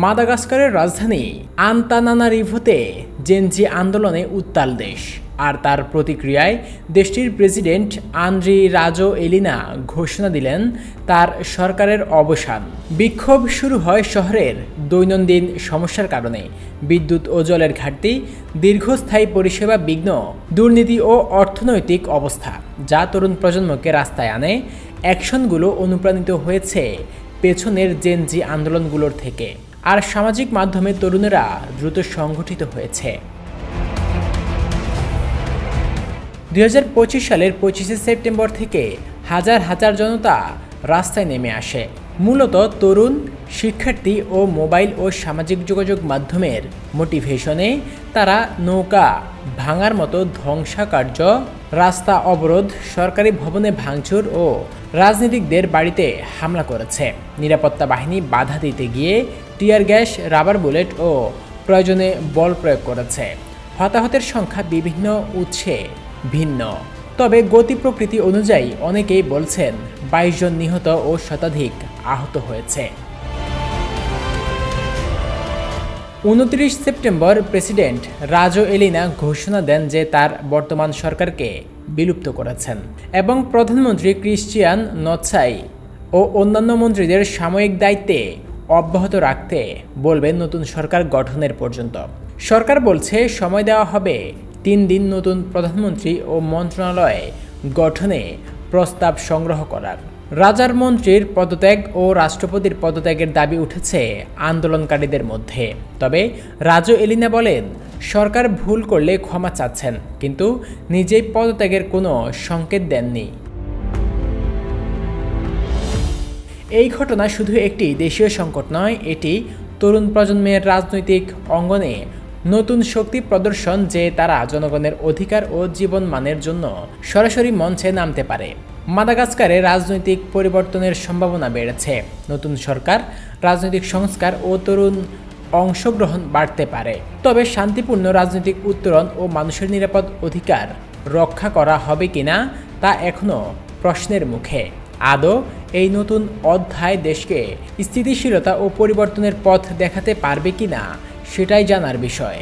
মাদাগাস্কারের রাজধানী আন্তানানারিভোতে জেনজি আন্দোলনে উত্তাল দেশ। আর তার প্রতিক্রিয়ায় দেশটির প্রেসিডেন্ট আন্দ্রি রাজোয়েলিনা ঘোষণা দিলেন তার সরকারের অবসান। বিক্ষোভ শুরু হয় শহরের দৈনন্দিন সমস্যার কারণে। বিদ্যুৎ ও জলের ঘাটতি, দীর্ঘস্থায়ী পরিষেবা বিঘ্ন, দুর্নীতি ও অর্থনৈতিক অবস্থা যা তরুণ প্রজন্মকে রাস্তায় আনে। অ্যাকশনগুলো অনুপ্রাণিত হয়েছে পেছনের জেনজি আন্দোলনগুলোর থেকে, আর সামাজিক মাধ্যমে তরুণেরা দ্রুত সংগঠিত হয়েছে। 2025 সালের 25শে সেপ্টেম্বর থেকে হাজার হাজার জনতা রাস্তায় নেমে আসে। মূলত তরুণ, শিক্ষার্থী ও মোবাইল ও সামাজিক যোগাযোগ মাধ্যমের মোটিভেশনে তারা নৌকা ভাঙার মতো ধ্বংসাকার্য, রাস্তা অবরোধ, সরকারি ভবনে ভাঙচুর ও রাজনীতিকদের বাড়িতে হামলা করেছে। নিরাপত্তা বাহিনী বাধা দিতে গিয়ে টিয়ার গ্যাস, রাবার বুলেট ও প্রয়োজনে বল প্রয়োগ করেছে। হতাহতের সংখ্যা বিভিন্ন উৎসে ভিন্ন, তবে গতি প্রকৃতি অনুযায়ী অনেকেই বলছেন 22 জন নিহত ও শতাধিক আহত হয়েছে। 29 সেপ্টেম্বর প্রেসিডেন্ট রাজোয়েলিনা ঘোষণা দেন যে তার বর্তমান সরকারকে বিলুপ্ত করেছেন এবং প্রধানমন্ত্রী ক্রিশ্চিয়ান নোৎসাই ও অন্যান্য মন্ত্রীদের সাময়িক দায়িত্বে অব্যাহত রাখতে বলবেন নতুন সরকার গঠনের পর্যন্ত। সরকার বলছে সময় দেওয়া হবে 3 দিন নতুন প্রধানমন্ত্রী ও মন্ত্রণালয় গঠনে প্রস্তাব সংগ্রহ করার। রাজার মন্ত্রীর পদত্যাগ ও রাষ্ট্রপতির পদত্যাগের দাবি উঠেছে আন্দোলনকারীদের মধ্যে। তবে রাজোয়েলিনা বলেন সরকার ভুল করলে ক্ষমা চাচ্ছেন, কিন্তু নিজেই পদত্যাগের কোনো সংকেত দেননি। এই ঘটনা শুধু একটি দেশীয় সংকট নয়, এটি তরুণ প্রজন্মের রাজনৈতিক অঙ্গনে নতুন শক্তি প্রদর্শন যে তারা জনগণের অধিকার ও জীবনমানের জন্য সরাসরি মঞ্চে নামতে পারে। মাদাগাস্কারে রাজনৈতিক পরিবর্তনের সম্ভাবনা বেড়েছে। নতুন সরকার, রাজনৈতিক সংস্কার ও তরুণ অংশগ্রহণ বাড়তে পারে। তবে শান্তিপূর্ণ রাজনৈতিক উত্তরণ ও মানুষের নিরাপদ অধিকার রক্ষা করা হবে কিনা তা এখনও প্রশ্নের মুখে। আদৌ এই নতুন অধ্যায় দেশকে স্থিতিশীলতা ও পরিবর্তনের পথ দেখাতে পারবে কিনা সেটাই জানার বিষয়।